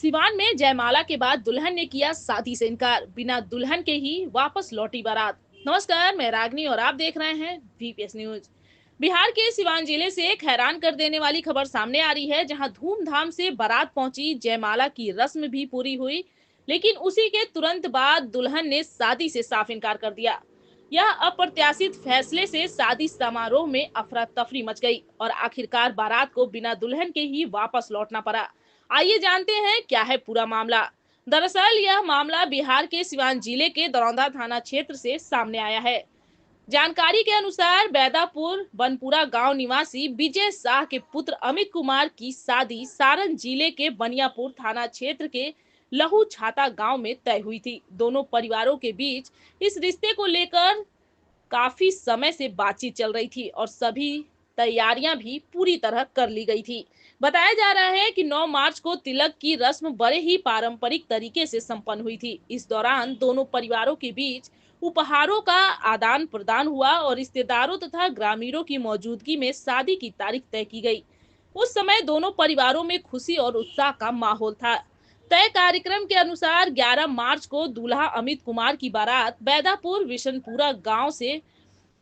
सिवान में जयमाला के बाद दुल्हन ने किया शादी से इनकार, बिना दुल्हन के ही वापस लौटी बारात। नमस्कार, मैं रागनी और आप देख रहे हैं वीपीएस न्यूज। बिहार के सिवान जिले से एक हैरान कर देने वाली खबर सामने आ रही है, जहां धूमधाम से बारात पहुंची, जयमाला की रस्म भी पूरी हुई, लेकिन उसी के तुरंत बाद दुल्हन ने शादी से साफ इनकार कर दिया। यह अप्रत्याशित फैसले से शादी समारोह में अफरा तफरी मच गई और आखिरकार बारात को बिना दुल्हन के ही वापस लौटना पड़ा। आइए जानते हैं क्या है पूरा मामला। दरअसल यह मामला बिहार के सिवान जिले के दरौंदा थाना क्षेत्र से सामने आया है। जानकारी के अनुसार बैदापुर बनपुरा गांव निवासी विजय शाह के पुत्र अमित कुमार की शादी सारण जिले के बनियापुर थाना क्षेत्र के लहू छाता गांव में तय हुई थी। दोनों परिवारों के बीच इस रिश्ते को लेकर काफी समय से बातचीत चल रही थी और सभी तैयारियां भी पूरी तरह कर ली गई थी। बताया जा रहा है कि 9 मार्च को तिलक की रस्म बड़े ही पारंपरिक तरीके से संपन्न हुई थी। इस दौरान दोनों परिवारों के बीच उपहारों का आदान प्रदान हुआ और रिश्तेदारों तथा ग्रामीणों की मौजूदगी में शादी की तारीख तय की गई। उस समय दोनों परिवारों में खुशी और उत्साह का माहौल था। तय कार्यक्रम के अनुसार 11 मार्च को दूल्हा अमित कुमार की बारात बैदापुर विशनपुरा गांव से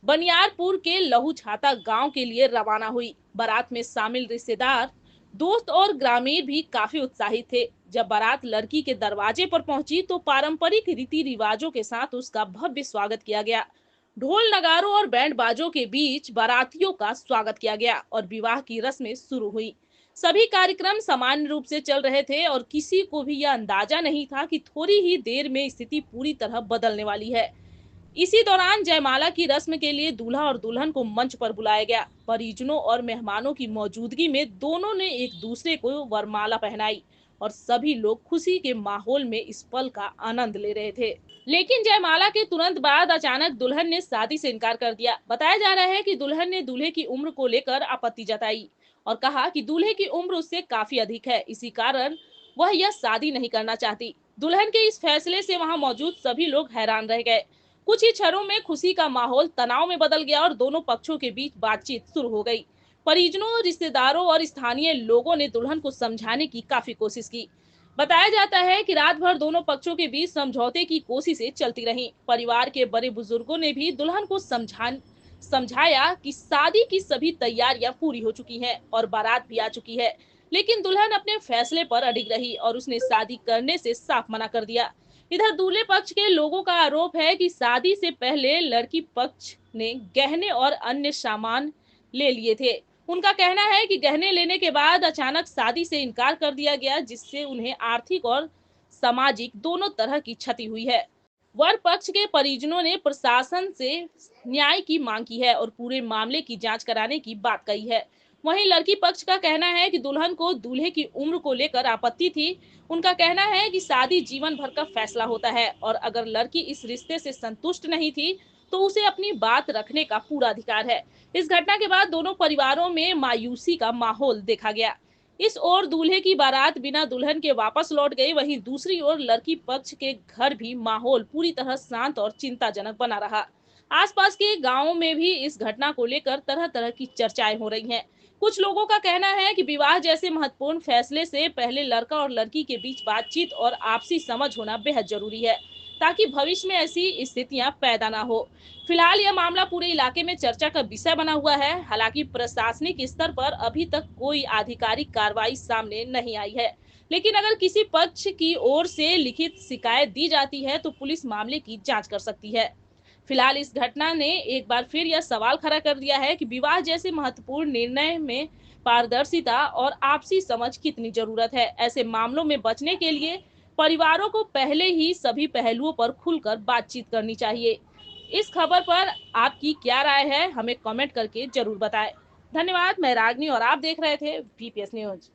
बनियारपुर के लहू छाता गांव के लिए रवाना हुई। बारात में शामिल रिश्तेदार, दोस्त और ग्रामीण भी काफी उत्साहित थे। जब बारात लड़की के दरवाजे पर पहुंची तो पारंपरिक रीति रिवाजों के साथ उसका भव्य स्वागत किया गया। ढोल नगारों और बैंड बाजों के बीच बारातियों का स्वागत किया गया और विवाह की रस्में शुरू हुई। सभी कार्यक्रम सामान्य रूप से चल रहे थे और किसी को भी यह अंदाजा नहीं था कि थोड़ी ही देर में स्थिति पूरी तरह बदलने वाली है। इसी दौरान जयमाला की रस्म के लिए दूल्हा और दुल्हन को मंच पर बुलाया गया। परिजनों और मेहमानों की मौजूदगी में दोनों ने एक दूसरे को वरमाला पहनाई और सभी लोग खुशी के माहौल में इस पल का आनंद ले रहे थे। लेकिन जयमाला के तुरंत बाद अचानक दुल्हन ने शादी से इनकार कर दिया। बताया जा रहा है कि दुल्हन ने दूल्हे की उम्र को लेकर आपत्ति जताई और कहा कि दूल्हे की उम्र उससे काफी अधिक है, इसी कारण वह यह शादी नहीं करना चाहती। दुल्हन के इस फैसले से वहां मौजूद सभी लोग हैरान रह गए। कुछ ही क्षणों में खुशी का माहौल तनाव में बदल गया और दोनों पक्षों के बीच बातचीत शुरू हो गई। परिजनों, रिश्तेदारों और स्थानीय लोगों ने दुल्हन को समझाने की काफी कोशिश की। बताया जाता है कि रात भर दोनों पक्षों के बीच समझौते की कोशिशें चलती रहीं। परिवार के बड़े बुजुर्गों ने भी दुल्हन को समझाया कि शादी की सभी तैयारियां पूरी हो चुकी हैं और बारात भी आ चुकी है, लेकिन दुल्हन अपने फैसले पर अडिग रही और उसने शादी करने से साफ मना कर दिया। इधर दूल्हे पक्ष के लोगों का आरोप है कि शादी से पहले लड़की पक्ष ने गहने और अन्य सामान ले लिए थे। उनका कहना है कि गहने लेने के बाद अचानक शादी से इनकार कर दिया गया, जिससे उन्हें आर्थिक और सामाजिक दोनों तरह की क्षति हुई है। वर पक्ष के परिजनों ने प्रशासन से न्याय की मांग की है और पूरे मामले की जांच कराने की बात कही है। वहीं लड़की पक्ष का कहना है कि दुल्हन को दूल्हे की उम्र को लेकर आपत्ति थी। उनका कहना है कि शादी जीवन भर का फैसला होता है और अगर लड़की इस रिश्ते से संतुष्ट नहीं थी तो उसे अपनी बात रखने का पूरा अधिकार है। इस घटना के बाद दोनों परिवारों में मायूसी का माहौल देखा गया। इस ओर दूल्हे की बारात बिना दुल्हन के वापस लौट गई, वहीं दूसरी ओर लड़की पक्ष के घर भी माहौल पूरी तरह शांत और चिंताजनक बना रहा। आसपास के गांवों में भी इस घटना को लेकर तरह तरह की चर्चाएं हो रही हैं। कुछ लोगों का कहना है कि विवाह जैसे महत्वपूर्ण फैसले से पहले लड़का और लड़की के बीच बातचीत और आपसी समझ होना बेहद जरूरी है, ताकि भविष्य में ऐसी स्थितियां पैदा ना हो। फिलहाल यह मामला पूरे इलाके में चर्चा का विषय बना हुआ है। हालांकि प्रशासनिक स्तर पर अभी तक कोई आधिकारिक कार्रवाई सामने नहीं आई है, लेकिन अगर किसी पक्ष की ओर से लिखित शिकायत दी जाती है तो पुलिस मामले की जांच कर सकती है। फिलहाल इस घटना ने एक बार फिर यह सवाल खड़ा कर दिया है कि विवाह जैसे महत्वपूर्ण निर्णय में पारदर्शिता और आपसी समझ कितनी जरूरत है। ऐसे मामलों में बचने के लिए परिवारों को पहले ही सभी पहलुओं पर खुलकर बातचीत करनी चाहिए। इस खबर पर आपकी क्या राय है, हमें कमेंट करके जरूर बताएं। धन्यवाद। मैं रागनी और आप देख रहे थे वीपीएस न्यूज।